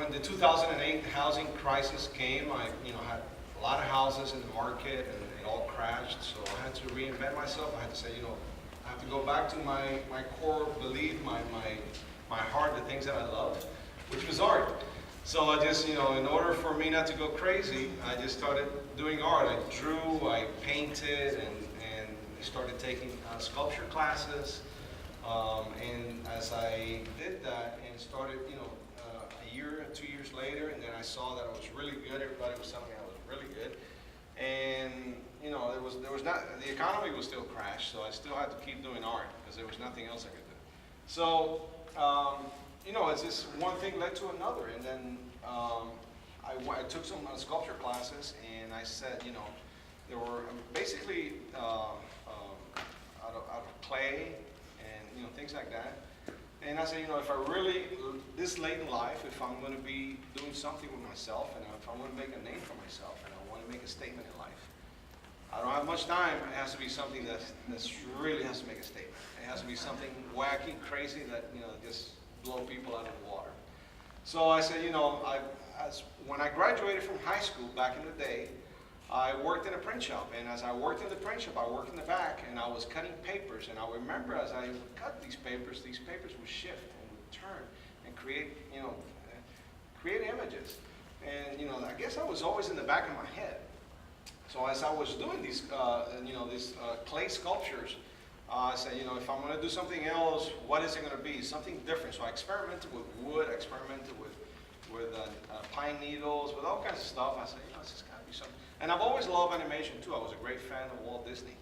when the 2008 housing crisis came, I had a lot of houses in the market and it all crashed. So I had to reinvent myself. I had to say, I have to go back to my core belief, my heart, the things that I loved, which was art. So I just, in order for me not to go crazy, I just started doing art. I drew, I painted, and I started taking sculpture classes. And as I did that and started, a year, 2 years later, and then I saw that I was really good. Everybody was telling me I was really good. And, there was not, the economy was still crashed, so I still had to keep doing art because there was nothing else I could do. So, it's just one thing led to another, and then I took some sculpture classes, and I said, there were basically out of clay and things like that. And I said, if I really, this late in life, if I'm going to be doing something with myself, and if I want to make a name for myself, and I want to make a statement in life, I don't have much time. It has to be something that really has to make a statement. It has to be something wacky, crazy that just blow people out of the water. So I said, when I graduated from high school back in the day, I worked in a print shop, and as I worked in the print shop, I worked in the back, and I was cutting papers, and I remember as I would cut these papers would shift and would turn and create images. And I guess I was always in the back of my head. So as I was doing these, these clay sculptures, I said, if I'm going to do something else, what is it going to be? Something different. So I experimented with wood, I experimented with pine needles, with all kinds of stuff. I said, this has got to be something. And I've always loved animation too. I was a great fan of Walt Disney.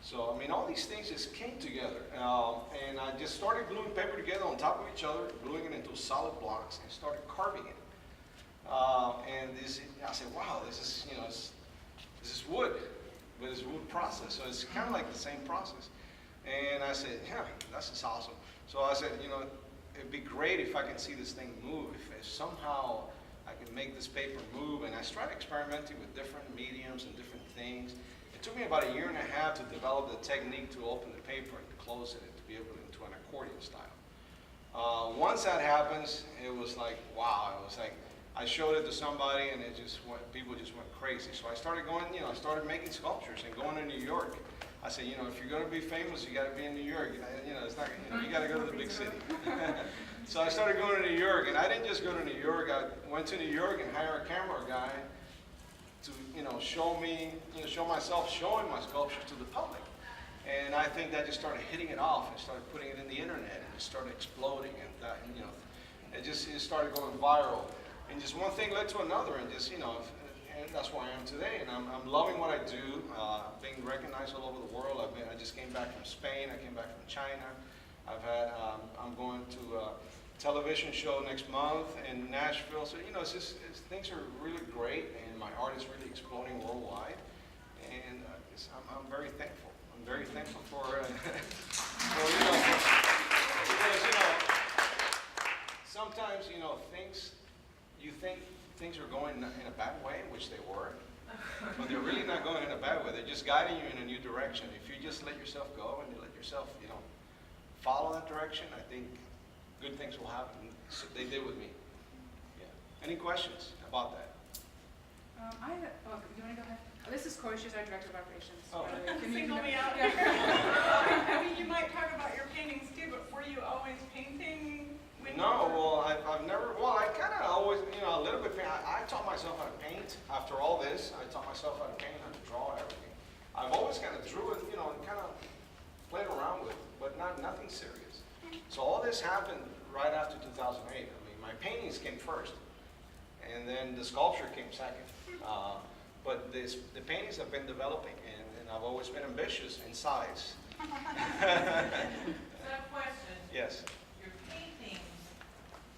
So, all these things just came together. And I just started gluing paper together on top of each other, gluing it into solid blocks, and started carving it. I said, wow, this is wood, but it's wood process. So it's kind of like the same process. And I said, yeah, that's just awesome. So I said, it'd be great if I can see this thing move, if somehow I can make this paper move. And I started experimenting with different mediums and different things. It took me about 1.5 years to develop the technique to open the paper and to close it and to be able to into an accordion style. Once that happens, it was like, wow. It was like, I showed it to somebody and people just went crazy. So I started going, I started making sculptures and going to New York. I said, if you're going to be famous, you got to be in New York. It's not, you got to go to the big city. So I started going to New York, and I didn't just go to New York. I went to New York and hired a camera guy to, show myself showing my sculptures to the public. And I think that just started hitting it off and started putting it in the internet, and it started exploding, and it started going viral. And just one thing led to another, and just, and that's where I am today. And I'm loving what I do, being recognized all over the world. I just came back from Spain. I came back from China. I'm going to a television show next month in Nashville. So, things are really great, and my art is really exploding worldwide. And I'm very thankful. I'm very thankful for, sometimes, you think things are going in a bad way, which they were, but they're really not going in a bad way. They're just guiding you in a new direction. If you just let yourself go and you let yourself, follow that direction, I think good things will happen. So they did with me. Yeah. Any questions about that? Do you want to go ahead? This is Corey. She's our director of operations. Oh. Can you Single me out Yeah. here. You might talk about your paintings too, but were you always painting? No, well, I've never, I kind of always, a little bit, I taught myself how to paint. After all this, I taught myself how to paint, how to draw, everything. I've always kind of drew it, and kind of played around with it, but nothing serious. So all this happened right after 2008. My paintings came first, and then the sculpture came second. But the paintings have been developing, and I've always been ambitious in size. So a question. Yes. Your paintings,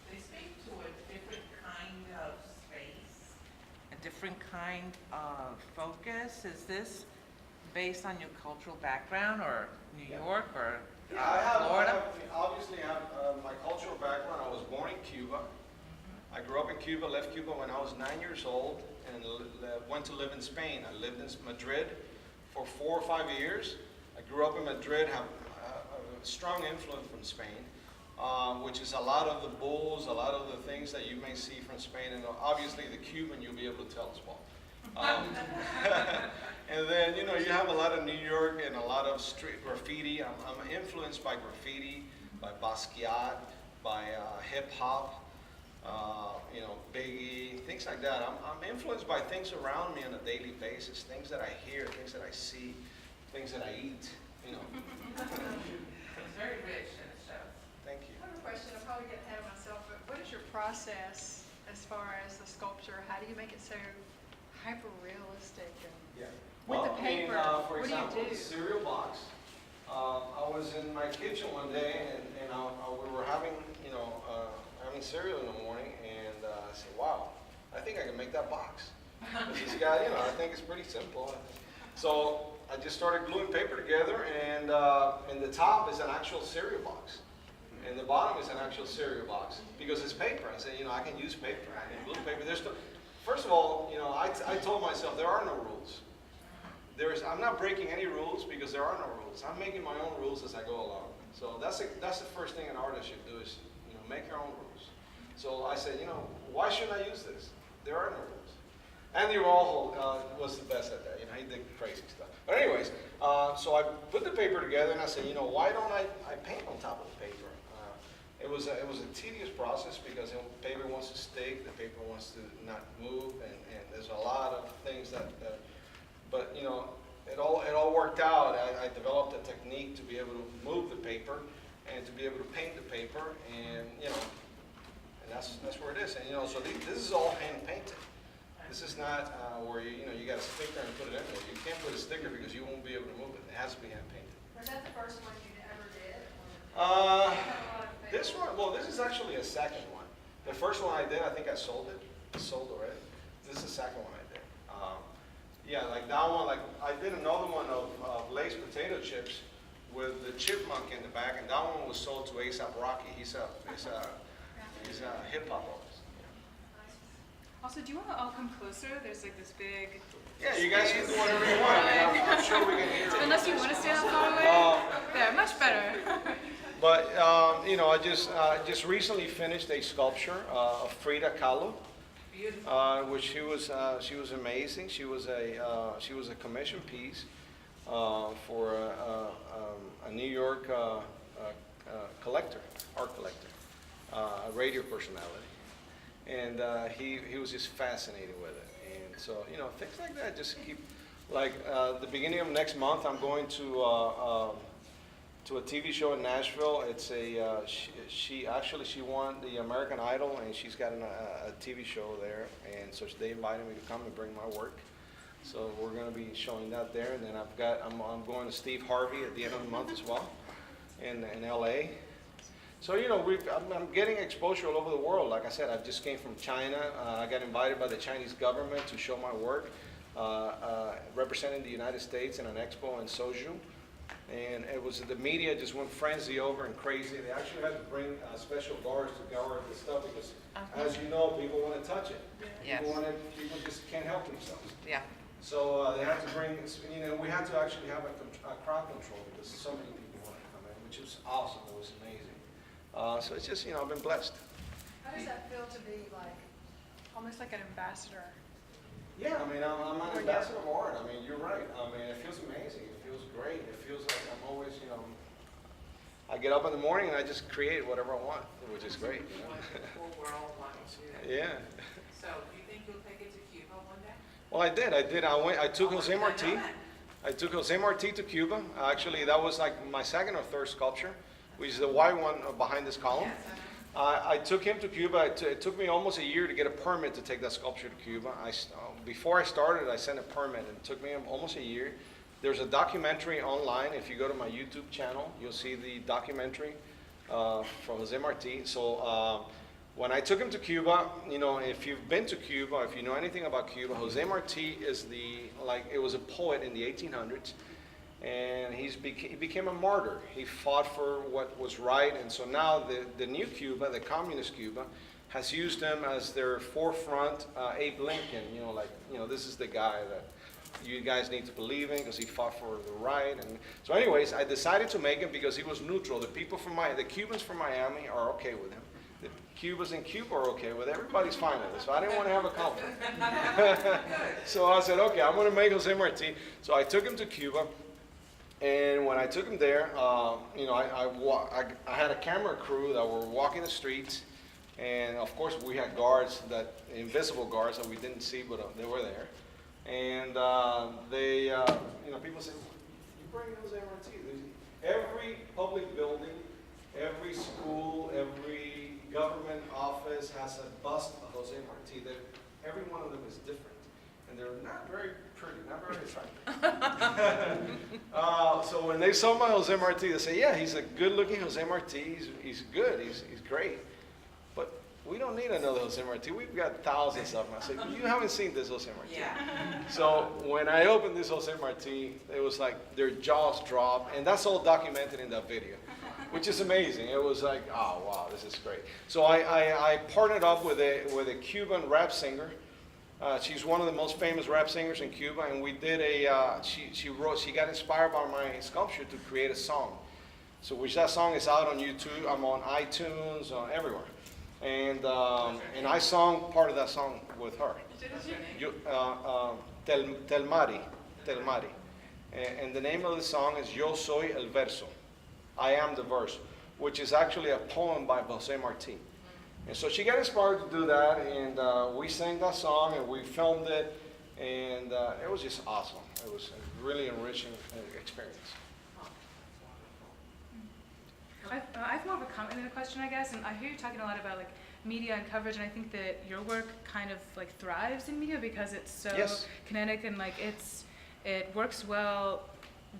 they speak to a different kind of space, a different kind of focus. Is this based on your cultural background, or New York, or Florida? I obviously have my cultural background. I was born in Cuba. I grew up in Cuba, left Cuba when I was 9 years old, and went to live in Spain. I lived in Madrid for 4 or 5 years. I grew up in Madrid, have a strong influence from Spain. which is a lot of the bulls, a lot of the things that you may see from Spain, and obviously the Cuban you'll be able to tell as well. And then, you know, you have a lot of New York and a lot of street graffiti. I'm influenced by graffiti, by Basquiat, by hip hop, you know, Biggie, things like that. I'm influenced by things around me on a daily basis, things that I hear, things that I see, things that I eat, you know. It's very rich and it shows. Thank you. I have a question. I'll probably get ahead of myself, but what is your process as far as the sculpture? How do you make it so hyper-realistic? Yeah. With the paper, for what do you example, do? the cereal box. I was in my kitchen one day, and we were having, you know, having cereal in the morning, and I said, wow, I think I can make that box. This guy, you know, I think it's pretty simple. So I just started gluing paper together, and the top is an actual cereal box. And the bottom is an actual cereal box, because it's paper. I said, you know, I can use paper, I can glue paper. First of all, you know, I told myself there are no rules. I'm not breaking any rules because there are no rules. I'm making my own rules as I go along. So that's the first thing an artist should do is, you know, make your own rules. So I said, you know, why shouldn't I use this? There are no rules. Andy Warhol was the best at that. You know, he did crazy stuff. But anyways, so I put the paper together and I said, you know, why don't I paint on top of the paper? It was a tedious process because the paper wants to stick, the paper wants to not move, and there's a lot of things that but you know, it all worked out. I developed a technique to be able to move the paper and to be able to paint the paper, and you know, and that's where it is. And you know, so this is all hand painted. This is not where you got a sticker and put it in there. You can't put a sticker because you won't be able to move it. It has to be hand painted. Was that the first one you ever did? This one, well, this is actually a second one. The first one I did, I think I sold it. It's sold already. This is the second one I did. Yeah, like that one, like I did another one of Lay's potato chips with the chipmunk in the back, and that one was sold to A$AP Rocky. He's a hip hop artist. Also, do you want to all come closer? There's like this big. Yeah, you guys can do whatever you want. I mean, I'm sure we can hear it. Unless you want to stand up far away. There, much better. But you know, I just recently finished a sculpture of Frida Kahlo, which she was amazing. She was a commission piece for a New York collector, art collector, a radio personality, and he was just fascinated with it. And so you know, things like that just keep. Like the beginning of next month, I'm going to a TV show in Nashville. It's she won the American Idol, and she's got a TV show there, and so they invited me to come and bring my work. So we're going to be showing that there, and then I'm going to Steve Harvey at the end of the month as well, in LA. So you know, I'm getting exposure all over the world. Like I said, I just came from China. I got invited by the Chinese government to show my work, representing the United States in an expo in Soju. And it was the media just went frenzy over and crazy. They actually had to bring special guards to guard this stuff because, as you know, people want to touch it. Yes. People just can't help themselves. Yeah. So they had to bring, you know, we had to actually have a crowd control because so many people wanted to come in, which was awesome. It was amazing. So it's just, you know, I've been blessed. How does that feel to be like, almost like an ambassador? Yeah, I mean, I'm an ambassador of art. I mean, you're right. I mean, it feels amazing. It feels great. It feels like I'm always, you know, I get up in the morning and I just create whatever I want, which is great. You know? The whole world wants you. Yeah. So do you think you'll take it to Cuba one day? Well, I did. I took Jose Marti. I took Jose Marti to Cuba. Actually, that was like my second or third sculpture, which is the white one behind this column. Yes, I took him to Cuba. It took me almost a year to get a permit to take that sculpture to Cuba. Before I started, I sent a permit, and it took me almost a year. There's a documentary online. If you go to my YouTube channel, you'll see the documentary from Jose Marti. So when I took him to Cuba, you know, if you've been to Cuba, if you know anything about Cuba, Jose Marti is it was a poet in the 1800s. And he became a martyr. He fought for what was right, and so now the new Cuba, the communist Cuba, has used him as their forefront Abe Lincoln. You know, this is the guy that you guys need to believe in because he fought for the right. And so anyways, I decided to make him because he was neutral. The Cubans from Miami are okay with him. The Cubans in Cuba are okay with it. Everybody's fine with it. So I didn't want to have a conflict. So I said, okay, I'm going to make Jose Marti. So I took him to Cuba. And when I took him there, you know, I had a camera crew that were walking the streets. And of course, we had guards, invisible guards that we didn't see, but they were there. And you know, people say, you bring Jose Marti. Every public building, every school, every government office has a bust of Jose Marti. Every one of them is different. And they're not very pretty, not very attractive. So when they saw my Jose Marti, they say, yeah, he's a good-looking Jose Marti. He's good. He's great. But we don't need another Jose Marti. We've got thousands of them. I said, you haven't seen this Jose Marti. Yeah. So when I opened this Jose Marti, it was like their jaws dropped. And that's all documented in that video, which is amazing. It was like, oh, wow, this is great. So I partnered up with a Cuban rap singer. She's one of the most famous rap singers in Cuba, and we did she got inspired by my sculpture to create a song. So which that song is out on YouTube, I'm on iTunes, on everywhere. And I sung part of that song with her. Telmari. And the name of the song is Yo Soy el Verso. I am the verse, which is actually a poem by Jose Marti. And so she got inspired to do that, and we sang that song, and we filmed it, and it was just awesome. It was a really enriching experience. I have more of a comment than a question, I guess, and I hear you talking a lot about like media and coverage, and I think that your work kind of like thrives in media because it's so kinetic and like it works well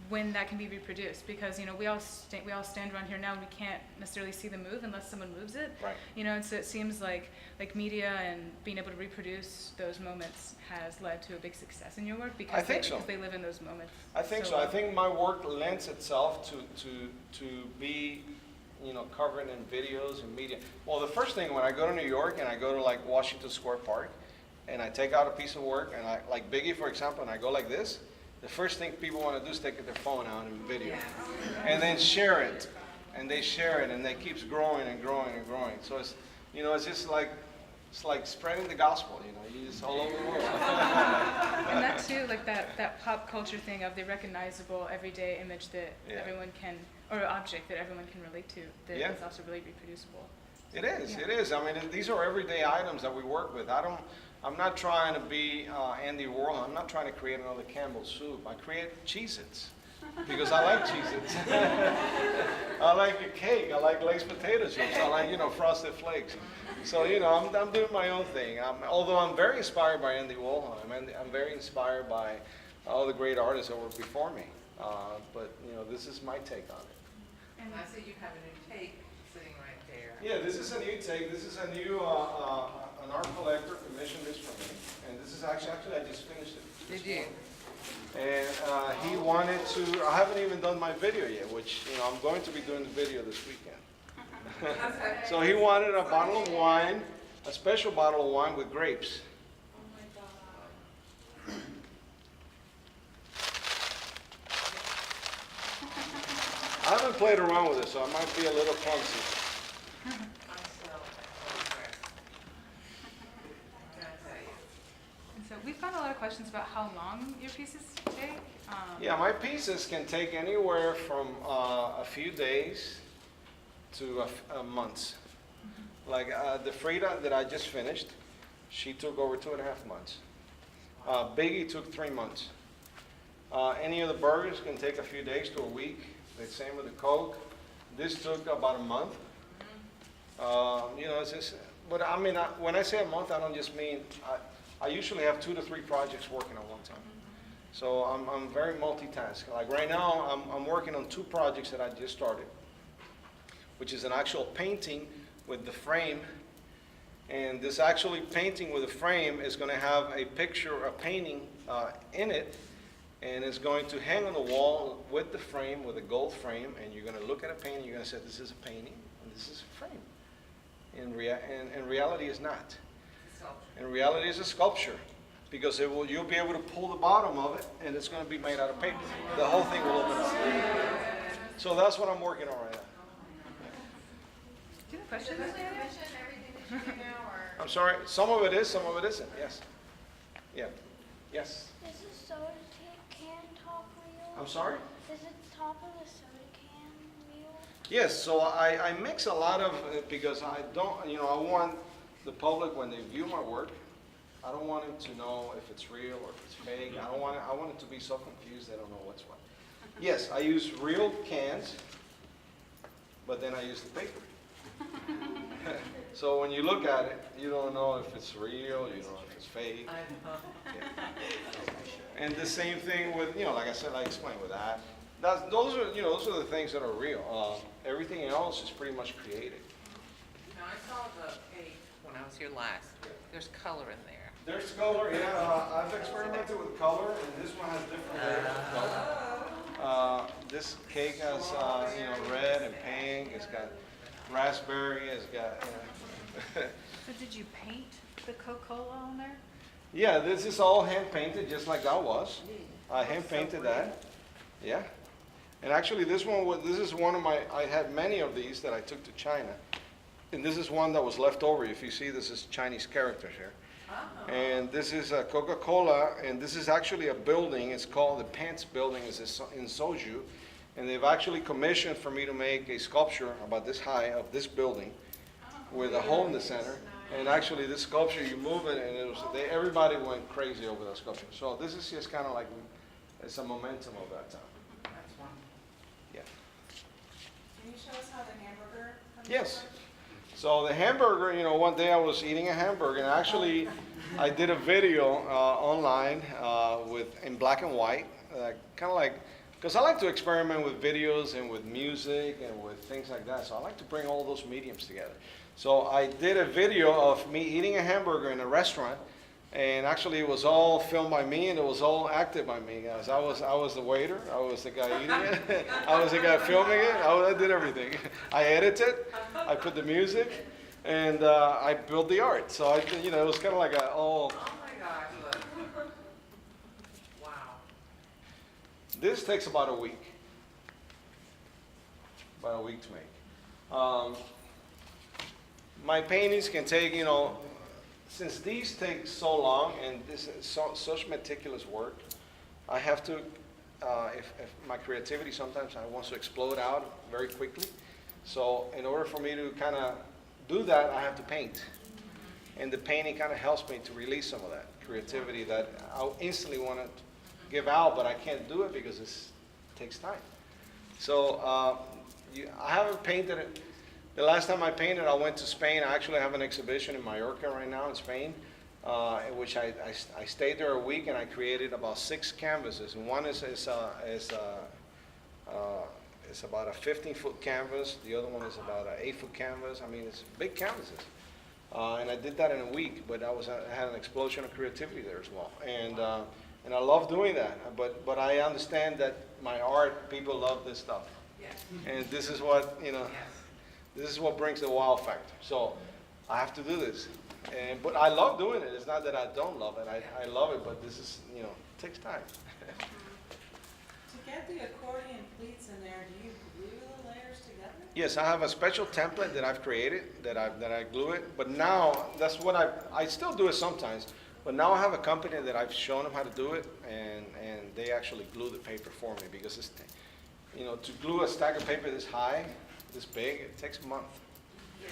when that can be reproduced, because you know we all stand around here now and we can't necessarily see the move unless someone moves it. Right. You know, and so it seems like media and being able to reproduce those moments has led to a big success in your work because because they live in those moments. I think so. I think my work lends itself to be, you know, covered in videos and media. Well, the first thing when I go to New York and I go to like Washington Square Park and I take out a piece of work and I like Biggie, for example, and I go like this. The first thing people want to do is take their phone out and video, and then share it, and they share it, and it keeps growing and growing and growing. So it's, you know, it's just like spreading the gospel. You know, you just all over the world. And that too, like that pop culture thing of the recognizable everyday image that everyone can, or object that everyone can relate to, that is also really reproducible. It is. It is. I mean, these are everyday items that we work with. I'm not trying to be Andy Warhol. I'm not trying to create another Campbell's soup. I create Cheez-Its because I like Cheez-Its. I like a cake. I like Lay's potato chips. I like, you know, Frosted Flakes. So, you know, I'm doing my own thing. Although I'm very inspired by Andy Warhol. I'm very inspired by all the great artists that were before me. But, you know, this is my take on it. And I see you have a new take sitting right there. Yeah, this is a new take. This is a new an art collector commissioned this for me, and this is actually I just finished it. Did you? And he wanted to. I haven't even done my video yet, which, you know, I'm going to be doing the video this weekend. So he wanted a bottle of wine, a special bottle of wine with grapes. Oh my God. I haven't played around with it, so I might be a little clumsy. And so we've got a lot of questions about how long your pieces take. Yeah, my pieces can take anywhere from a few days to months. Like the Frida that I just finished, she took over 2.5 months. Biggie took 3 months. Any of the burgers can take a few days to a week. The same with the Coke. This took about a month. You know, it's just, but I mean, when I say a month, I don't just mean, I usually have 2 to 3 projects working at one time. So I'm very multitask. Like right now, I'm working on 2 projects that I just started, which is an actual painting with the frame. And this actually painting with the frame is going to have a picture, a painting in it, and it's going to hang on the wall with the frame, with a gold frame, and you're going to look at a painting, you're going to say, this is a painting, and this is a frame. In reality, it's not. In reality, it's a sculpture. because you'll be able to pull the bottom of it, and it's going to be made out of paper. The whole thing will open up. So that's what I'm working on right now. Do you have a question? Does it commission everything that you do now, or? I'm sorry, some of it is, some of it isn't, yes. Yeah, yes. Is the soda can top real? I'm sorry? Is the top of the soda can real? Yes, so I mix a lot of, because I don't, I want the public, when they view my work, I don't want them to know if it's real or if it's fake. I want it to be so confused they don't know what's what. Yes, I use real cans, but then I use the paper. So when you look at it, you don't know if it's real, you don't know if it's fake. I know. Yeah. And the same thing with, like I said, I explained with that. Those are the things that are real. Everything else is pretty much created. Now, I saw the page when I was here last. There's color in there. There's color, yeah. I've experimented with color, and this one has different layers of color. This cake has, red and pink. It's got raspberry. It's got. So did you paint the Coca-Cola on there? Yeah, this is all hand painted, just like that was. I hand painted that. Yeah. And actually, this is one of my. I had many of these that I took to China, and this is one that was left over. If you see, this is Chinese characters here. And this is a Coca-Cola, and this is actually a building. It's called the Pants Building. It's in Soju, and they've actually commissioned for me to make a sculpture about this high of this building, with a hole in the center. And actually, this sculpture, you move it, and everybody went crazy over that sculpture. So this is just kind of like it's a momentum of that time. That's one. Yeah. Can you show us how the hamburger comes Yes. together? So the hamburger, one day I was eating a hamburger, and actually I did a video online in black and white, kind of like, because I like to experiment with videos and with music and with things like that. So I like to bring all those mediums together. So I did a video of me eating a hamburger in a restaurant, and actually it was all filmed by me, and it was all acted by me, guys. I was the waiter, I was the guy eating it, I was the guy filming it, I did everything. I edited, I put the music, and I built the art. So it was kind of like Oh my gosh, look. Wow. This takes about a week. About a week to make. My paintings can take, since these take so long and this is such meticulous work, I have to, if my creativity sometimes I want to explode out very quickly. So in order for me to kind of do that, I have to paint. And the painting kind of helps me to release some of that creativity that I instantly want to give out, but I can't do it because it takes time. So I haven't painted it. The last time I painted, I went to Spain. I actually have an exhibition in Mallorca right now in Spain, in which I stayed there a week, and I created about 6 canvases. And one is about a 15-foot canvas. The other one is about an 8-foot canvas. I mean, it's big canvases. And I did that in a week, but I had an explosion of creativity there as well. And I love doing that. But I understand that my art, people love this stuff. Yes. And this is what, Yes. this is what brings the wow factor. So I have to do this. But I love doing it. It's not that I don't love it. I love it, but this is, it takes time. To get the accordion pleats in there, do you glue the layers together? Yes, I have a special template that I've created that I glue it. But now, that's what I still do it sometimes. But now I have a company that I've shown them how to do it, and they actually glue the paper for me, because it's, to glue a stack of paper this high, this big, it takes a month.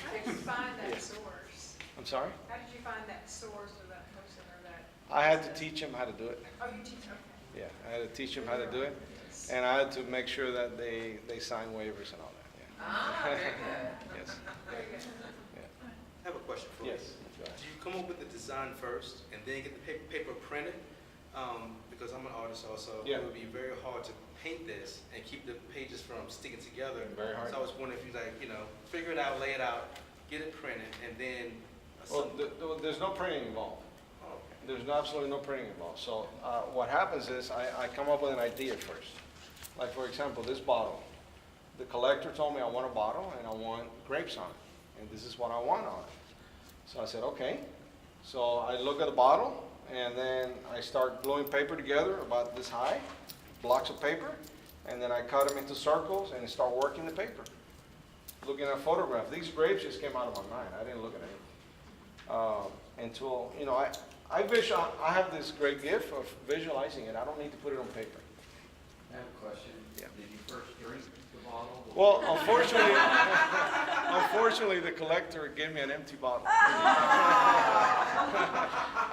How did you find Yeah. that source? I'm sorry? How did you find that source or that person or that? I had to teach them how to do it. Oh, you teach, okay. Yeah, I had to teach them how to do it. And I had to make sure that they sign waivers and all that. Ah, very good. Yeah. Yes. Very good. Yeah. I have a question for you. Yes. Do you come up with the design first and then get the paper printed? Because I'm an artist also. Yeah. It would be very hard to paint this and keep the pages from sticking together. Very hard. So I was wondering if you figure it out, lay it out, get it printed, and then. Well, there's no printing involved. Oh, okay. There's absolutely no printing involved. So what happens is I come up with an idea first. Like, for example, this bottle. The collector told me I want a bottle and I want grapes on it. And this is what I want on it. So I said, okay. So I look at the bottle and then I start gluing paper together about this high, blocks of paper, and then I cut them into circles and start working the paper. Looking at photographs. These grapes just came out of my mind. I didn't look at anything. Until, you know, I have this great gift of visualizing it. I don't need to put it on paper. I have a question. Yeah. Did you first drink the bottle? Well, unfortunately, the collector gave me an empty bottle.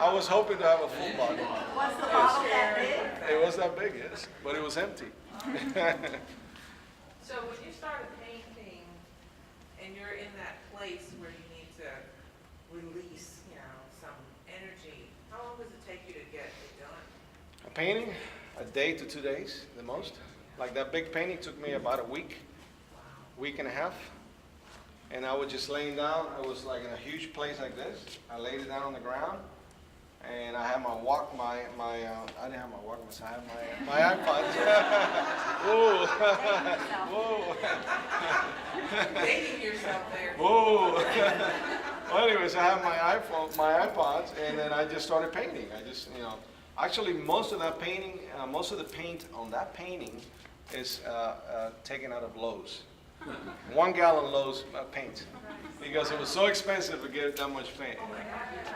I was hoping to have a full bottle. Was the bottle that big? It was that big, yes, but it was empty. So when you start a painting and you're in that place where you need to release, you know, some energy, how long does it take you to get it done? A painting, a day to 2 days, the most. Like that big painting took me about a week and a half. And I was just laying down. I was like in a huge place like this. I laid it down on the ground, and I had my I didn't have my Walkman, so I had my iPod. Whoa, whoa. Dating yourself there. Whoa. Well, anyways, I have my iPods, and then I just started painting. I just, you know, actually most of that painting, most of the paint on that painting is taken out of Lowe's. 1 gallon Lowe's paint, because it was so expensive to get that much paint.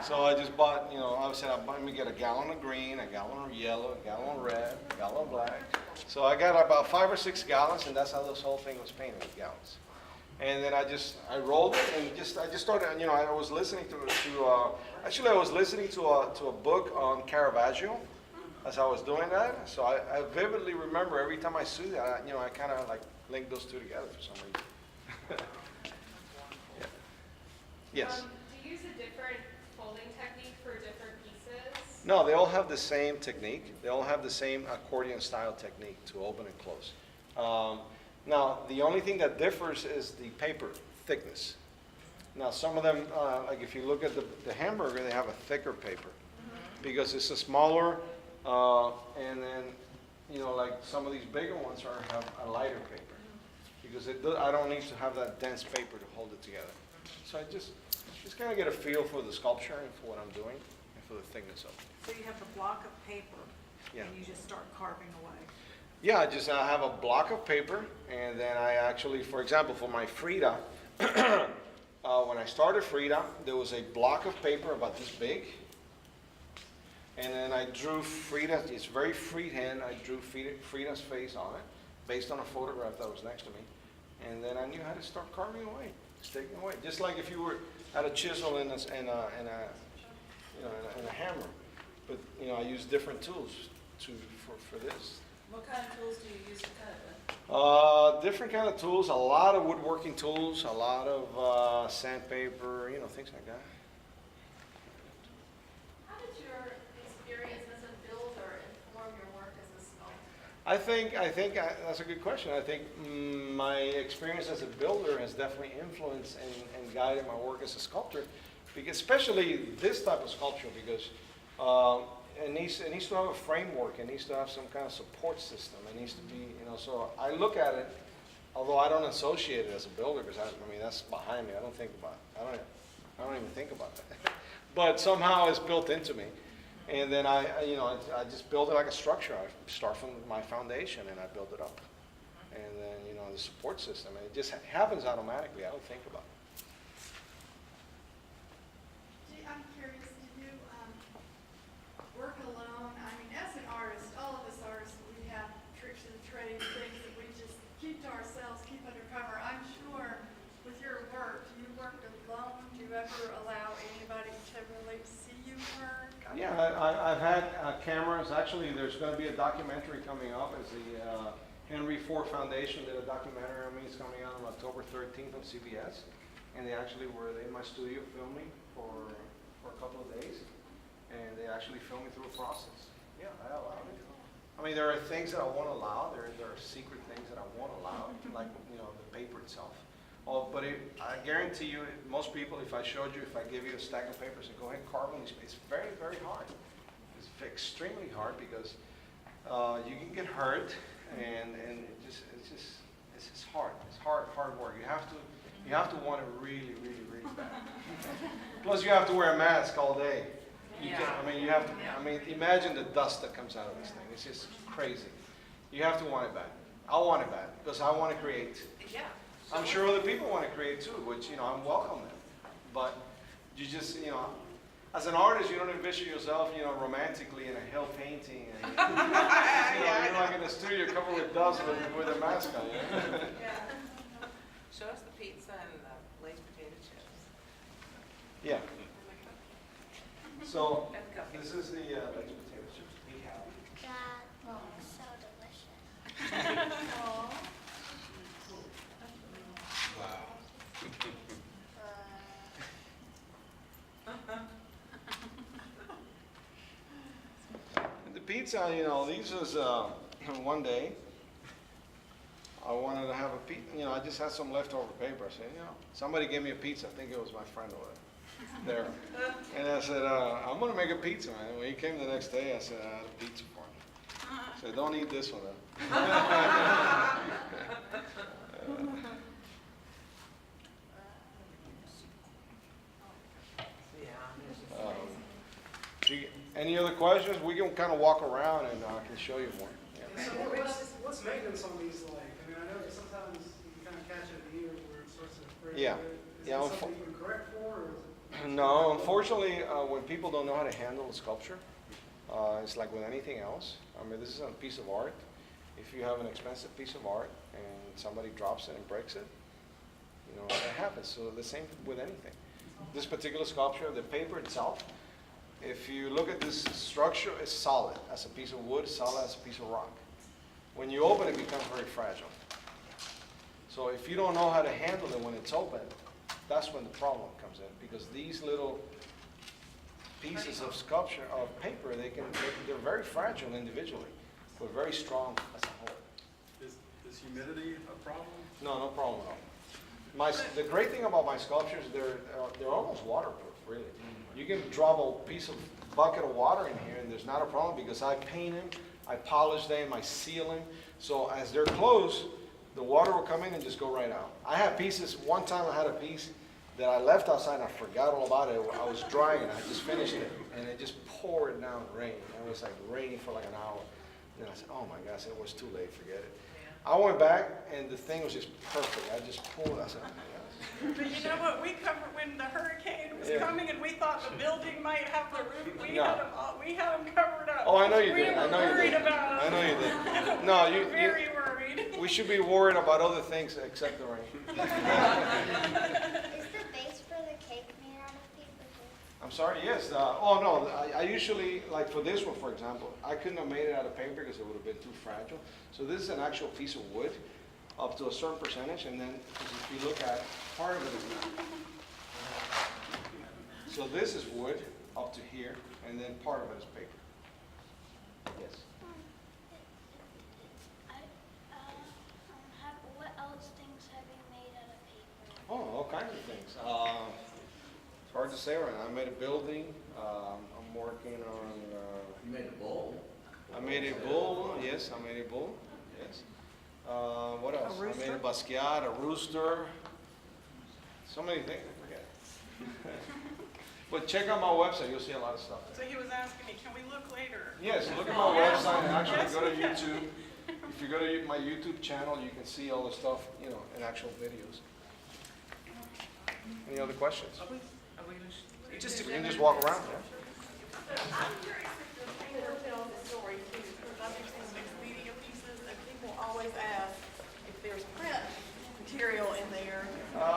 So I just bought, you know, I said, let me get a gallon of green, a gallon of yellow, a gallon of red, a gallon of black. So I got about 5 or 6 gallons, and that's how this whole thing was painted, with gallons. And then I rolled it, and I just started, you know, I was listening actually I was listening to a book on Caravaggio as I was doing that. So I vividly remember every time I see that, you know, I kind of like link those two together for some reason. Yeah. Yes? Do you use a different folding technique for different pieces? No, they all have the same technique. They all have the same accordion style technique to open and close. Now, the only thing that differs is the paper thickness. Now, some of them, like if you look at the hamburger, they have a thicker paper because it's a smaller, and then, you know, like some of these bigger ones have a lighter paper because I don't need to have that dense paper to hold it together. So I just kind of get a feel for the sculpture and for what I'm doing and for the thickness of it. So you have the block of paper, Yeah. and you just start carving away. Yeah, I have a block of paper, and then I actually, for example, for my Frida, when I started Frida, there was a block of paper about this big, and then I drew Frida, it's very freehand, I drew Frida's face on it, based on a photograph that was next to me, and then I knew how to start carving away, sticking away, just like if you were at a chisel and a hammer, but you know, I use different tools for this. What kind of tools do you use to cut with? Different kind of tools, a lot of woodworking tools, a lot of sandpaper, you know, things like that. How did your experience as a builder inform your work as a sculptor? I think that's a good question. I think my experience as a builder has definitely influenced and guided my work as a sculptor, because especially this type of sculpture, because it needs to have a framework. It needs to have some kind of support system. It needs to be, you know. So I look at it, although I don't associate it as a builder, because I mean that's behind me. I don't think about it. I don't even think about that. But somehow it's built into me, and then I just build it like a structure. I start from my foundation and I build it up, and then you know the support system. And it just happens automatically. I don't think about it. I'm curious, do you work alone? I mean, as an artist, all of us artists, we have tricks of the trade, things that we just keep to ourselves, keep undercover. I'm sure with your work, do you work alone? Do you ever allow anybody to really see you work? Yeah, I've had cameras. Actually, there's going to be a documentary coming up. As the Henry Ford Foundation did a documentary on me. It's coming out on October 13th on CBS. And they actually were in my studio filming for a couple of days. And they actually filmed me through a process. Yeah, I allowed it. I mean, there are things that I won't allow. There are secret things that I won't allow, like, you know, the paper itself. Oh, but I guarantee you, most people, if I showed you, if I give you a stack of papers and go ahead and carve on these, it's very, very hard. It's extremely hard because you can get hurt, and it's just hard. It's hard work. You have to want it really, really, really bad. Plus, you have to wear a mask all day. You Yeah. can't, I mean, you have to, I mean, imagine the dust that comes out of this thing. It's just crazy. You have to want it back. I want it back because I want to create. Yeah. I'm sure other people want to create too, which, you know, I'm welcome them. But you just, you know, as an artist, you don't envision yourself, you know, romantically in a hill painting. And, you know, you're like in the studio covered with dust with a mask on. You know? Yeah. Show us the pizza and the glazed potato chips. Yeah. So And cupcakes. this is the baked potato chips we have. That looks so delicious. And the pizza, you know, these was one day. I wanted to have a pizza. You know, I just had some leftover paper. I said, you know, somebody gave me a pizza. I think it was my friend over there. And I said, I'm gonna make a pizza, man. And when he came the next day, I said, I had a pizza for him. I said, don't eat this one, Any other questions? We can kind of walk around and I can show you more. Yeah. So what's maintenance on these like? I mean, I know that sometimes you kind of catch it in the ear where it starts to break. Yeah. Is Yeah, that something you can correct for, or is it? No, unfortunately, when people don't know how to handle a sculpture, it's like with anything else. I mean, this is a piece of art. If you have an expensive piece of art and somebody drops it and breaks it, you know, that happens. So the same with anything. This particular sculpture, the paper itself, if you look at this structure, it's solid as a piece of wood, solid as a piece of rock. When you open it, it becomes very fragile. So if you don't know how to handle it when it's open, that's when the problem comes in, because these little pieces of sculpture, of paper, they're very fragile individually, but very strong as a whole. Is humidity a problem? No, no problem at all. The great thing about my sculptures, they're almost waterproof, really. You can drop a bucket of water in here and there's not a problem because I paint them, I polish them, I seal them. So as they're closed, the water will come in and just go right out. I have pieces, one time I had a piece that I left outside and I forgot all about it. I was drying it, I just finished it and it just poured down rain. It was like raining for like an hour. And I said, oh my gosh, it was too late, forget it. I went back and the thing was just perfect. I just pulled, I said, oh my gosh. But you know what, we covered, when the hurricane was coming and we thought the building might have the roof, we had them covered up. Oh, I know you did. I know you We did. were worried about I them. know you did. No, you. Very worried. We should be worried about other things except the rain. Is the base for the cake made out of paper too? I'm sorry. Yes. Oh no. I usually, like for this one, for example, I couldn't have made it out of paper because it would have been too fragile. So this is an actual piece of wood, up to a certain percentage, and then if you look at part of it is not. So this is wood up to here, and then part of it is paper. Yes. What else things have you made out of paper? Oh, all kinds of things. It's hard to say right now. I made a building. I'm working on. You made a bowl? I made a bull. Yes, I made a bull. Yes. What else? I made a Basquiat, a rooster. So many things. I forget. But check out my website. You'll see a lot of stuff So there. he was asking me, can we look later? Yes, look at my website and actually go to YouTube. If you go to my YouTube channel, you can see all the stuff, you know, in actual videos. Any other questions? Are we We can just walk around. Yeah. I'm curious if the painter tells the story too, because I've seen some mixed media pieces and people always ask if there's print material in there.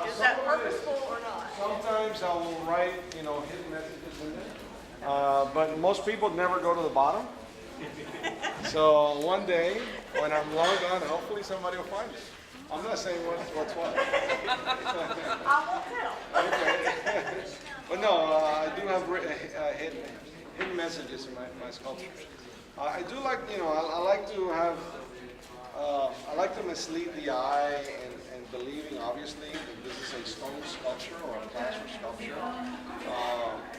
Is that purposeful or not? Sometimes I will write, you know, hidden messages in there. But most people never go to the bottom. So one day, when I'm long gone, hopefully somebody will find it. I'm not saying what's what. I won't tell. Okay. But no, I do have hidden messages in my sculptures. I do like, you know, I like to have, I like to mislead the eye and believing, obviously, that this is a stone sculpture or a plaster sculpture.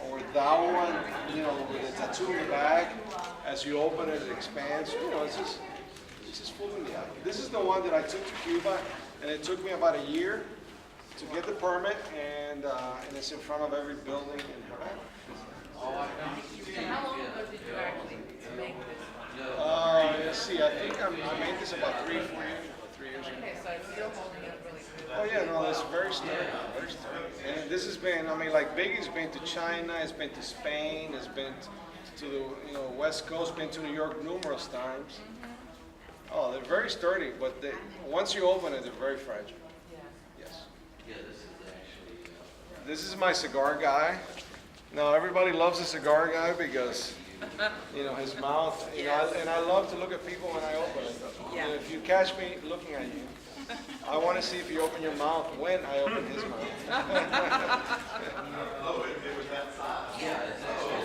Or that one, you know, with a tattoo in the back, as you open it, it expands. You know, it's just fooling the eye. This is the one that I took to Cuba, and it took me about a year to get the permit, and it's in front of every building in Havana. And how long ago did you actually make this one? Let's see, I think I made this about 3 years ago. Okay, so it's still holding up really good. Oh yeah, no, it's very sturdy, very sturdy. And this has been, I mean, like Biggie's been to China, it's been to Spain, it's been to the West Coast, been to New York numerous times. Oh, they're very sturdy, but once you open it, they're very fragile. Yes. Yeah, this is actually, This is my cigar guy. Now everybody loves the cigar guy because, his mouth. And I love to look at people when I open it. Yeah. And if you catch me looking at you, I want to see if you open your mouth when I open his mouth. oh, it was that size? Yeah, it's actually,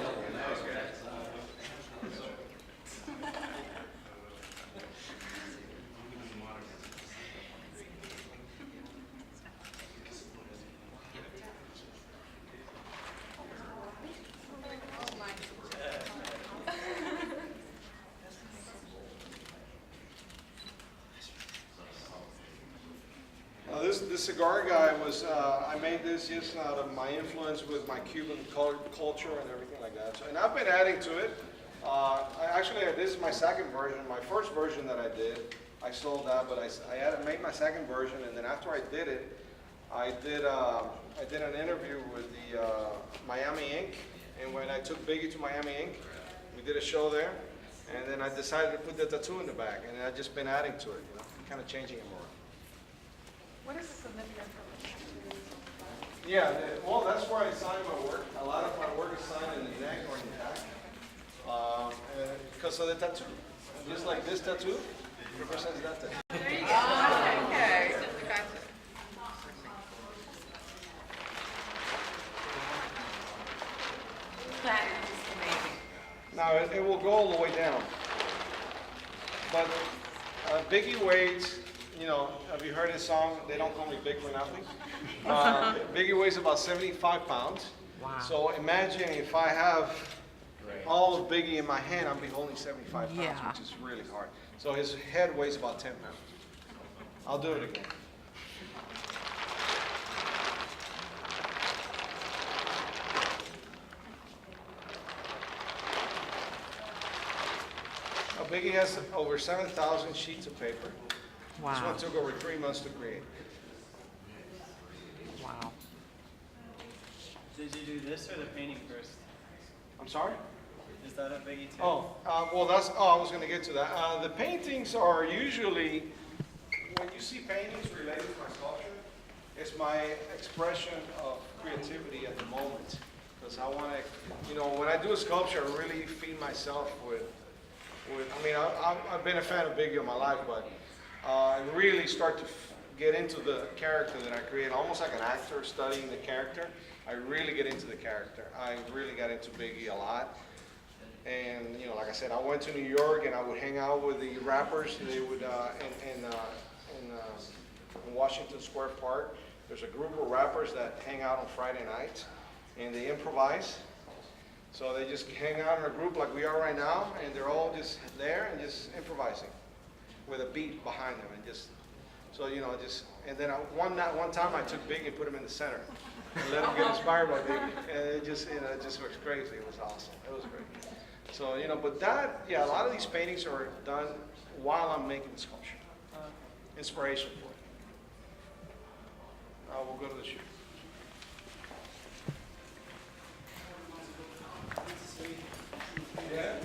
This cigar guy was, I made this just out of my influence with my Cuban culture and everything like that. So, and I've been adding to it. This is my second version. My first version that I did, I sold that, but I made my second version, and then after I did it, I did an interview with the Miami Ink, and when I took Biggie to Miami Ink, we did a show there, and then I decided to put the tattoo in the back, and I've just been adding to it, kind of changing it more. What is the significance of it? Yeah, well, that's where I sign my work. A lot of my work is signed in the neck or in the back, because of the tattoo. Just like this tattoo represents that tattoo. There you go. Okay. That is amazing. Now, it will go all the way down. But Biggie weighs, have you heard his song, They Don't Call Me Big for Nothing? Biggie weighs about 75 pounds. Wow. So imagine if I have all of Biggie in my hand, I'll be holding 75 pounds, which is really hard. So his head weighs about 10 pounds. I'll do it again. Now, Biggie has over 7,000 sheets of paper. Wow. This one took over 3 months to create. Wow. Did you do this or the painting first? I'm sorry? Is that a Biggie too? I was going to get to that. The paintings are usually, when you see paintings related to my sculpture, it's my expression of creativity at the moment. Because I want to, when I do a sculpture, I really feed myself with I've been a fan of Biggie all my life, but I really start to get into the character that I create, almost like an actor studying the character. I really get into the character. I really got into Biggie a lot. And, like I said, I went to New York and I would hang out with the rappers. They would, in Washington Square Park, there's a group of rappers that hang out on Friday nights and they improvise. So they just hang out in a group like we are right now, and they're all just there and just improvising with a beat behind them, and and then one time I took Biggie and put him in the center and let him get inspired by Biggie, and it just was crazy. It was awesome. It was great. So but a lot of these paintings are done while I'm making the sculpture. Inspiration for it. We'll go to the shoot. Yeah.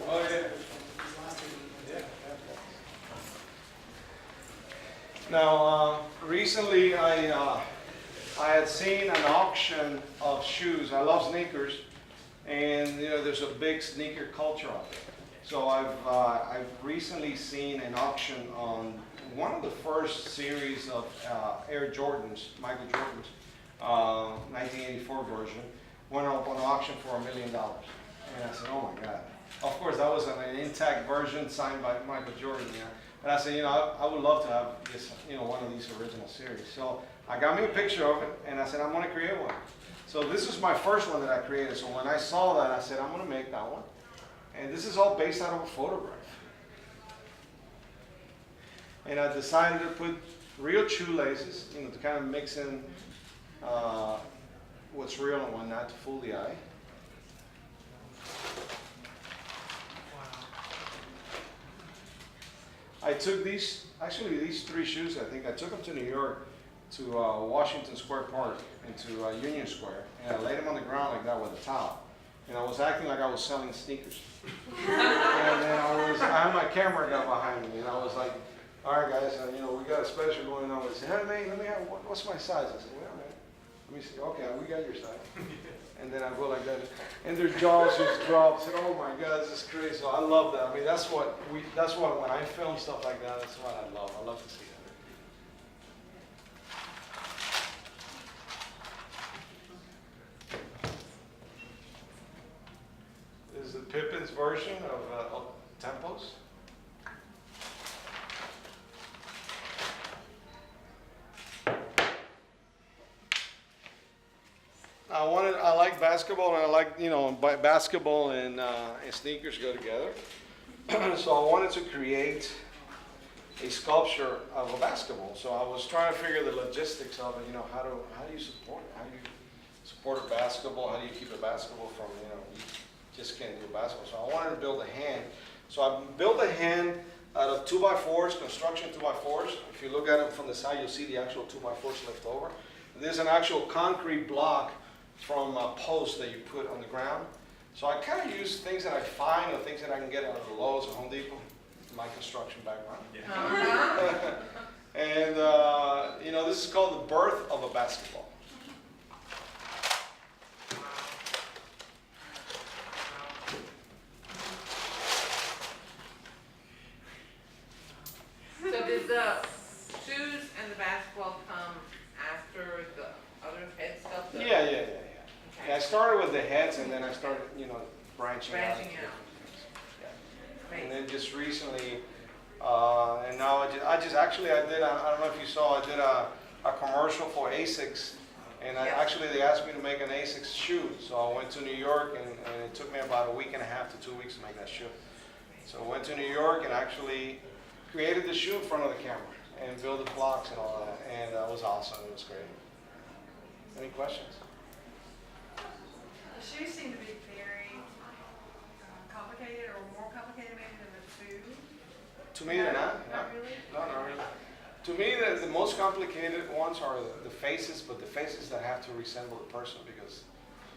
Oh, yeah. Now, recently I had seen an auction of shoes. I love sneakers, and there's a big sneaker culture out there. So I've recently seen an auction on one of the first series of Air Jordans, Michael Jordan's, 1984 version. Went up on auction for $1 million. And I said, oh my God. Of course, that was an intact version signed by Michael Jordan. And I said, I would love to have this, one of these original series. So I got me a picture of it, and I said, I'm going to create one. So this is my first one that I created. So when I saw that, I said, I'm going to make that one. And this is all based out of a photograph. And I decided to put real shoelaces, to kind of mix in what's real and whatnot to fool the eye. I took these 3 shoes, I think, I took them to New York, to Washington Square Park, and to Union Square, and I laid them on the ground like that with a towel. And I was acting like I was selling sneakers. And then I had my camera guy behind me, and I was like, all right, guys, we got a special going on. They said, hey, man, let me have, what's my size? I said, well, man, let me see. Okay, we got your size. And then I go like that, and their jaws just drop. I said, oh my God, this is crazy. So I love that. I mean, that's what when I film stuff like that, that's what I love. I love to see that. This is the Pippin's version of Tempos. I like basketball, and I like, basketball and sneakers go together. So I wanted to create a sculpture of a basketball. So I was trying to figure the logistics of it. How do you support it? How do you support a basketball? How do you keep a basketball from, you just can't do a basketball. So I wanted to build a hand. So I built a hand out of 2x4s, construction 2x4s. If you look at it from the side, you'll see the actual 2x4s left over. There's an actual concrete block from a post that you put on the ground. So I kind of use things that I find or things that I can get out of the Lowe's or Home Depot, my construction background. Yeah. And this is called the birth of a basketball. So did the shoes and the basketball come after the other head stuff? Yeah. I started with the heads, and then I started, branching out. Yeah. And then just recently, and now I did, I don't know if you saw, I did a commercial for ASICS, and they asked me to make an ASICS shoe. So I went to New York, and it took me about a week and a half to 2 weeks to make that shoe. So I went to New York and actually created the shoe in front of the camera and built the blocks and all that, and that was awesome. It was great. Any questions? The shoes seem to be very complicated, or more complicated maybe than the food. To me, they're not. Not really? No, not really. To me, the most complicated ones are the faces, but the faces that have to resemble the person, because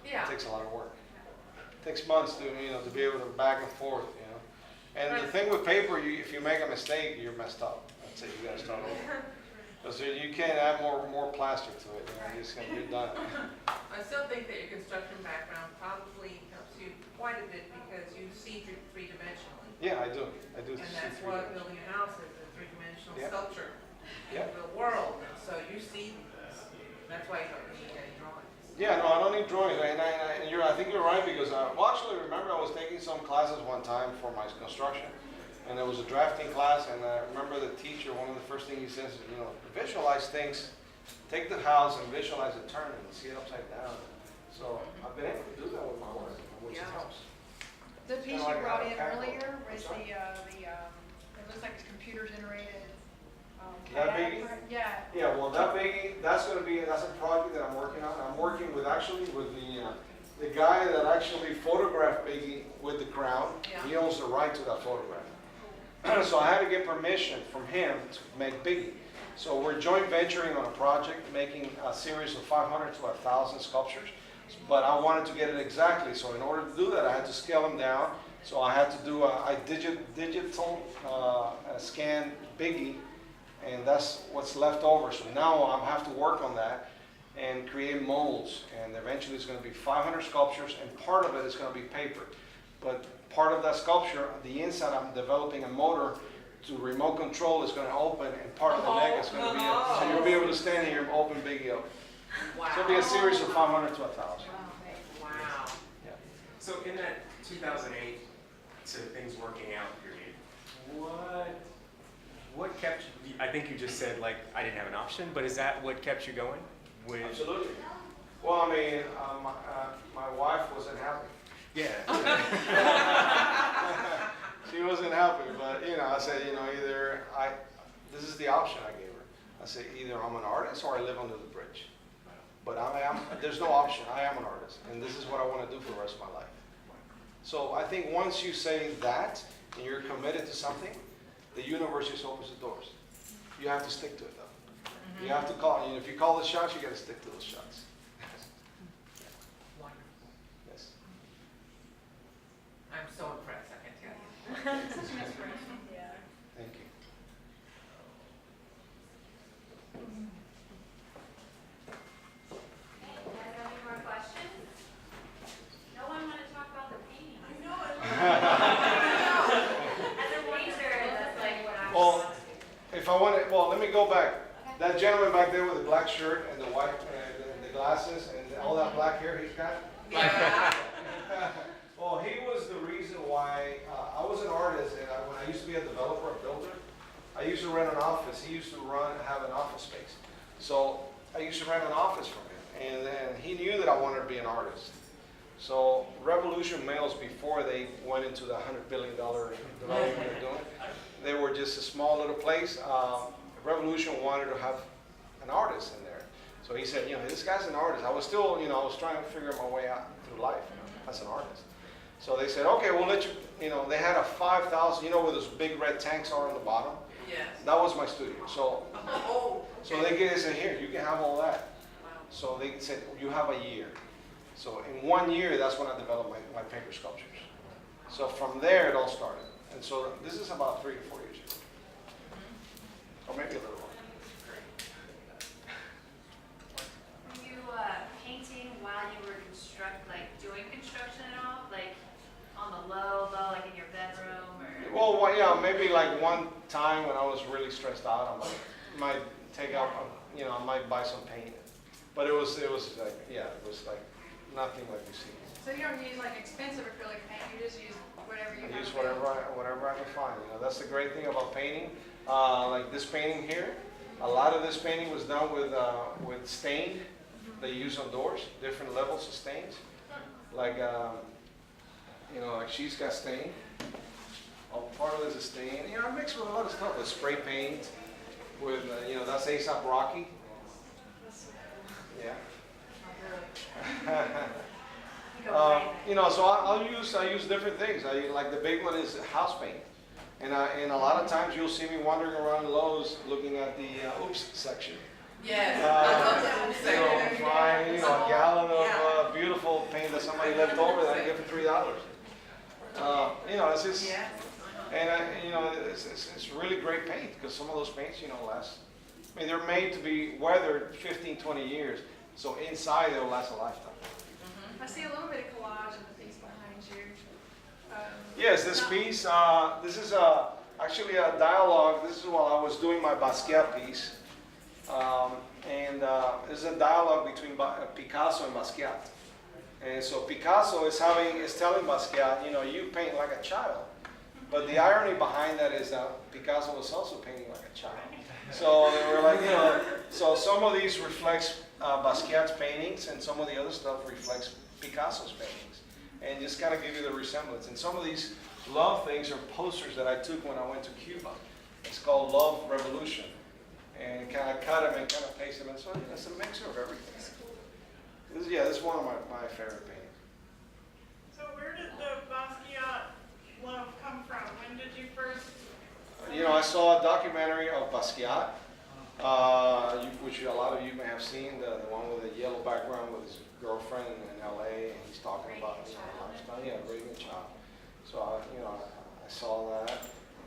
it takes a lot of work. It takes months to be able to back and forth, And the thing with paper, if you make a mistake, you're messed up. That's it. You got to start over. Because you can't add more plaster to it. You're done. I still think that your construction background probably helps you quite a bit because you see three-dimensionally. Yeah, I do. And that's what building a house is, a three-dimensional sculpture in Yeah. the world. So you see, that's why you don't need any drawings. Yeah, no, I don't need drawings. And I think you're right, because actually, remember, I was taking some classes one time for my construction. And there was a drafting class, and I remember the teacher, one of the first things he says is, visualize things, take the house and visualize it turning and see it upside down. So I've been able to do that with my work, which helps. The piece you brought in earlier was it looks like it's computer generated. That biggie? Yeah. Yeah, well, that biggie, that's a project that I'm working on. I'm working with the guy that actually photographed Biggie with the crown. Yeah. He owns the right to that photograph. So I had to get permission from him to make Biggie. So we're joint venturing on a project, making a series of 500 to 1,000 sculptures. But I wanted to get it exactly. So in order to do that, I had to scale them down. So I had to do a digital scan Biggie, and that's what's left over. So now I have to work on that and create molds. And eventually it's going to be 500 sculptures, and part of it is going to be paper. But part of that sculpture, the inside, I'm developing a motor to remote control. Is going to open, and part of the neck is going to be so you'll be able to stand here and open Biggie up. Wow. So it'll be a series of 500 to 1,000. Wow. Yeah. So in that 2008 to things working out period, what kept you, I think you just said, like, I didn't have an option, but is that what kept you going? Absolutely. Well, I mean, my wife wasn't happy. Yeah. She wasn't happy, but I said, this is the option I gave her. I said, either I'm an artist or I live under the bridge. But there's no option. I am an artist, and this is what I want to do for the rest of my life. So I think once you say that and you're committed to something, the universe just opens the doors. You have to stick to it though. You have to call, if you call the shots, you got to stick to those shots. Wonderful. Yes. I'm so impressed, I can tell you. Such an inspiration. Yeah. Thank you. Okay, you guys have any more questions? No one want to talk about the painting? I know it. As a painter, that's like what I Well, want to do. if I want to, well, let me go back. Okay. That gentleman back there with the black shirt and the white, the glasses and all that black hair he's got. Yeah. Well, he was the reason why I was an artist, and when I used to be a developer, a builder, I used to rent an office. He used to have an office space. So I used to rent an office from him, and then he knew that I wanted to be an artist. So Revolution Mails, before they went into the $100 billion development they're doing, they were just a small little place. Revolution wanted to have an artist in there. So he said, this guy's an artist. I was still, I was trying to figure my way out through life as an artist. So they said, okay, we'll let you, they had a 5,000, where those big red tanks are on the bottom? Yes. That was my studio. So Oh. so they said, here, you can have all that. So they said, you have a year. So in 1 year, that's when I developed my paper sculptures. So from there, it all started. And so this is about 3 to 4 years ago. Or maybe a little more. Were you painting while you were doing construction at all? Like on the low, like in your bedroom or? Well, yeah, maybe like one time when I was really stressed out, I might take out, I might buy some paint. But it was like, yeah, it was like nothing like you see. So you don't use like expensive acrylic paint, you just use whatever you I have. use whatever I can find. That's the great thing about painting. Like this painting here, a lot of this painting was done with stain that you use on doors, different levels of stains. Like like she's got stain. Part of this is stain. I mix with a lot of stuff, with spray paint, with that's Aesop Rocky. Yeah. So I use different things. Like the big one is house paint, and a lot of times you'll see me wandering around Lowe's looking at the oops section. Yes. I love that section. Find a gallon of beautiful paint that somebody left over that I give for $3. It's just, Yes. and it's really great paint because some of those paints last. I mean, they're made to be weathered 15, 20 years, so inside they'll last a lifetime. I see a little bit of collage in the piece behind you. Yes, this piece, this is actually a dialogue. This is while I was doing my Basquiat piece. This is a dialogue between Picasso and Basquiat. And so Picasso is telling Basquiat, you paint like a child. But the irony behind that is that Picasso was also painting like a child. So they were like, so some of these reflects Basquiat's paintings, and some of the other stuff reflects Picasso's paintings, and just kind of give you the resemblance. And some of these love things are posters that I took when I went to Cuba. It's called Love Revolution, and kind of cut them and kind of paste them, and so it's a mixture of everything. This is one of my favorite paintings. So where did the Basquiat love come from? When did you first? I saw a documentary of Basquiat, which a lot of you may have seen, the one with the yellow background with his girlfriend in LA, and he's talking about lifestyle. Yeah, Reagan Child. So I saw that.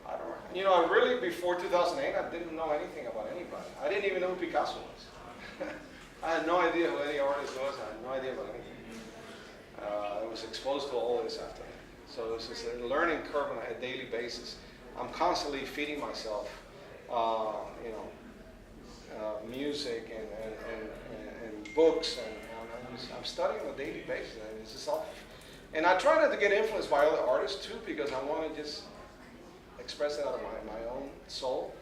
I really before 2008, I didn't know anything about anybody. I didn't even know who Picasso was. I had no idea who any artist was. I had no idea about anything. I was exposed to all this after that. So it's just a learning curve on a daily basis. I'm constantly feeding myself, music and books, and I'm studying on a daily basis. And it's just all, and I try not to get influenced by other artists too, because I want to just express it out of my own soul.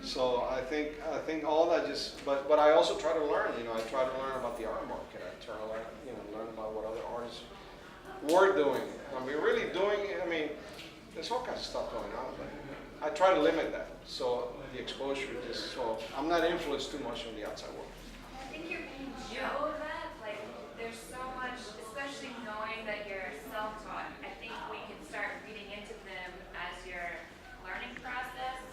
So I think all that but I also try to learn. I try to learn about the art market. I try to learn about what other artists were doing. There's all kinds of stuff going on, but I try to limit that. So the exposure so I'm not influenced too much from the outside world. I think your paintings show that. Like, there's so much, especially knowing that you're self-taught. I think we can start reading into them as your learning process.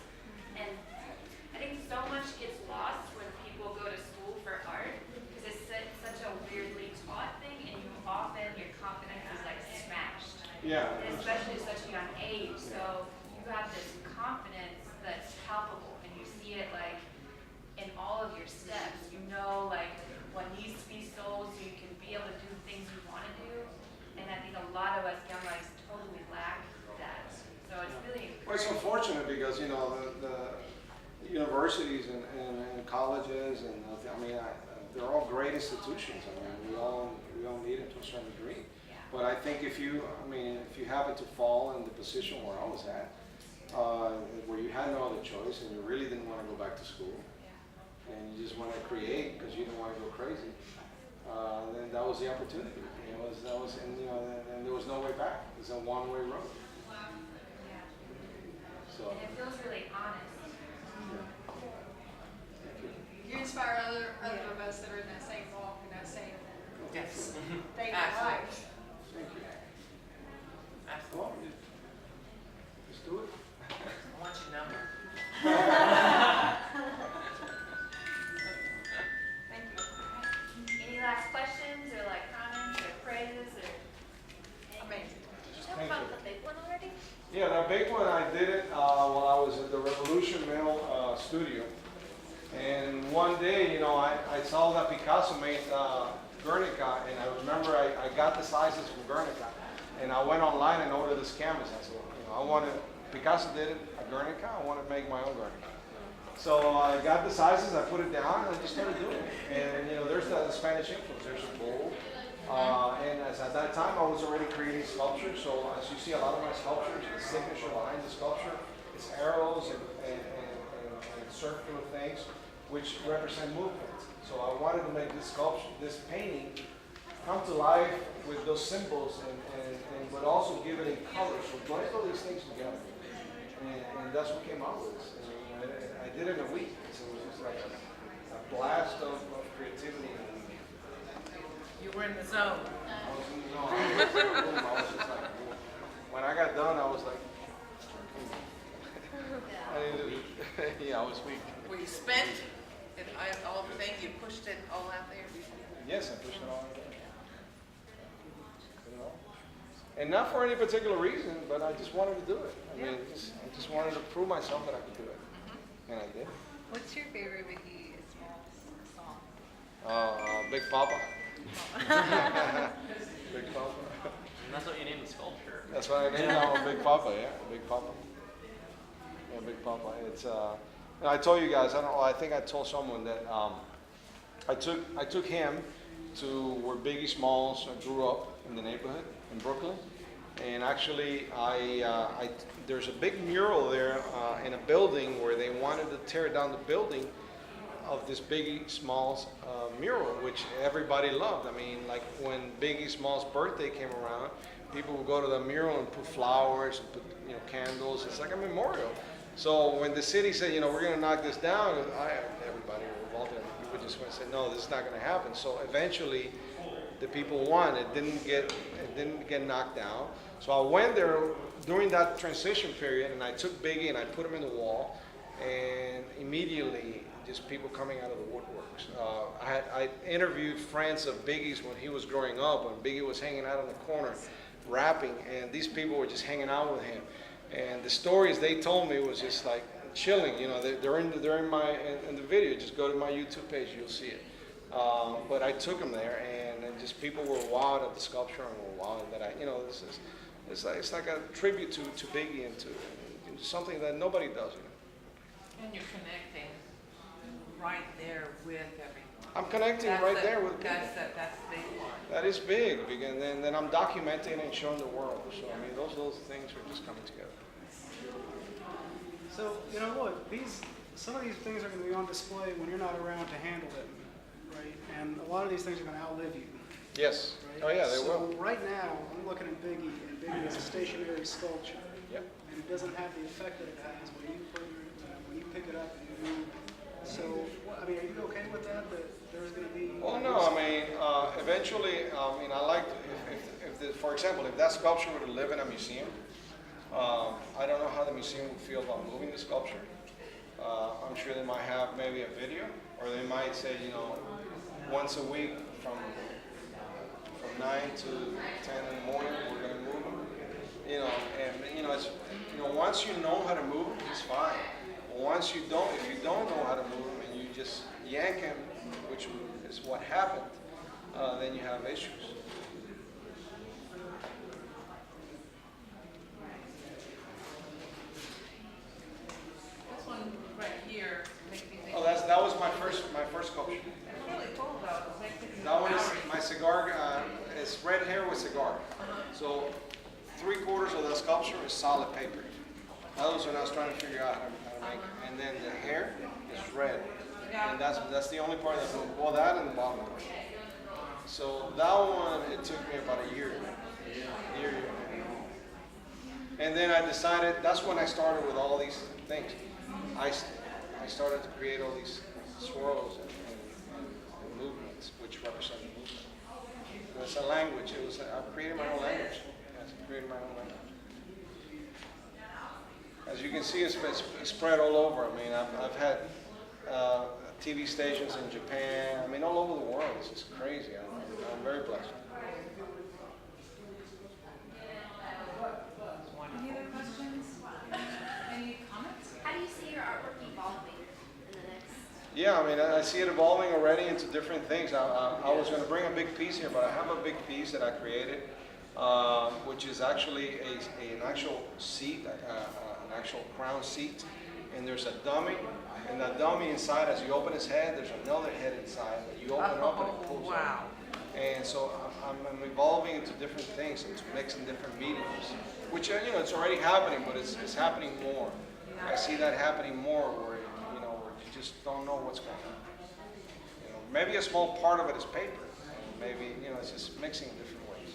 have this confidence that's palpable, and you see it like in all of your steps. You know, like what needs to be sold, so you can be able to do the things you want to do. And I think a lot of us young guys totally lack that. So it's really Well, it's unfortunate because, you know, the universities and colleges and, they're all great institutions. I mean, we all need it to a certain degree. But I think if you happen to fall in the position where I was at, where you had no other choice and you really didn't want to go back to school, and you just want to create because you didn't want to go crazy, then that was the opportunity. And there was no way back. It was a one-way road. So. And it feels really honest. You inspire other of us that are in that same walk and that same Yes. thing in Absolutely. life. Thank you. Absolutely. Let's do it. I want your number. Thank you. Any last questions or like comments or praises or? Amazing. Did you talk about the big one already? Yeah, that big one, I did it while I was at the Revolution Mill studio. And one day, you know, I saw that Picasso made Guernica, and I remember I got the sizes from Guernica. And I went online and ordered this canvas. I said, you know, Picasso did it at Guernica, I want to make my own Guernica. So I got the sizes, I put it down, and I just started doing it. And, you know, there's the Spanish influence, there's a bowl. And as at that time, I was already creating sculpture. So as you see, a lot of my sculptures, the signature behind the sculpture is arrows and circular things, which represent movement. So I wanted to make this sculpture, this painting, come to life with those symbols, but also give it in color. So blend all these things together, and that's what came out with this. And I did it in a week. So it was just like a blast of creativity. You were in the zone. I was in the zone. I was just like, when I got done, I was like, I was weak. Were you spent? And all the things, you pushed it all out there? Yes, I pushed it all out there. You know? And not for any particular reason, but I just wanted to do it. I just wanted to prove myself that I could do it. And I did. What's your favorite Biggie Smalls song? Big Papa. Big Papa. And that's what you named the sculpture. That's what I named Big Papa, yeah. Big Papa. Yeah, Big Papa. It's I told you guys, I think I told someone that I took him to where Biggie Smalls grew up in the neighborhood in Brooklyn. And actually, there's a big mural there in a building where they wanted to tear down the building of this Biggie Smalls mural, which everybody loved. I mean, like when Biggie Smalls' birthday came around, people would go to the mural and put flowers and put, you know, candles. It's like a memorial. So when the city said, you know, we're going to knock this down, everybody revolted. People just went and said, no, this is not going to happen. So eventually, the people won. It didn't get knocked down. So I went there during that transition period, and I took Biggie and I put him in the wall, and immediately just people coming out of the woodworks. I interviewed friends of Biggie's when he was growing up, when Biggie was hanging out in the corner rapping, and these people were just hanging out with him. And the stories they told me was just like chilling. You know, they're in the video. Just go to my YouTube page, you'll see it. But I took them there, and just people were wild at the sculpture and were wild that it's like a tribute to Biggie and to something that nobody does. You know. And you're connecting right there with everyone. I'm connecting there with people. That's the big part. That is big, and then I'm documenting and showing the world. So I mean, those things are just coming together. So, you know, look, some of these things are going to be on display when you're not around to handle them, right? And a lot of these things are going to outlive you. Yes. Right? Oh yeah, they will. So right now, I'm looking at Biggie, and Biggie is a stationary sculpture. Yep. And it doesn't have the effect that it has when you pick it up and you move. So, I mean, are you okay with that? That there's going to be? Well, no. I mean, eventually, I like for example, if that sculpture were to live in a museum, I don't know how the museum would feel about moving the sculpture. I'm sure they might have maybe a video, or they might say, you know, once a week from 9 to 10 in the morning, we're going to move them. You know, and you know, You know, once you know how to move him, he's fine. Once you don't, if you don't know how to move him and you just yank him, which is what happened, then you have issues. This one right here makes me think. Oh, that was my first sculpture. It's really cool though. It's like it's That one is gallery. my cigar. It's red hair with cigar. So 3/4 of the sculpture is solid paper. That was when I was trying to figure out how to make it. And then the hair is red. And that's the only part that moved. Well, that and the bottom part. So that one, it took me about a year. And then I decided, that's when I started with all these things. I started to create all these swirls and movements, which represent the movement. So it's a language. I created my own language. Yes, I created my own language. As you can see, it's spread all over. I mean, I've had TV stations in Japan. I mean, all over the world. It's just crazy. I'm very blessed. Any other questions? Any comments? How do you see your artwork evolving in the next? Yeah, I mean, I see it evolving already into different things. I was going to bring a big piece here, but I have a big piece that I created, which is actually an actual seat, an actual crown seat. And there's a dummy, and that dummy inside, as you open his head, there's another head inside that you open up and it pulls wow. up. And so I'm evolving into different things, into mixing different mediums, which, you know, it's already happening, but it's happening more. I see that happening more where, you know, where you just don't know what's going on. You know, maybe a small part of it is paper. Maybe, you know, it's just mixing in different ways.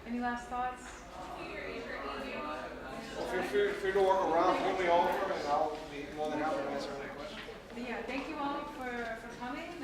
Any last thoughts? Well, feel free to walk around, pull me over, and I'll be more than happy to answer any questions. But yeah, thank you all for coming. And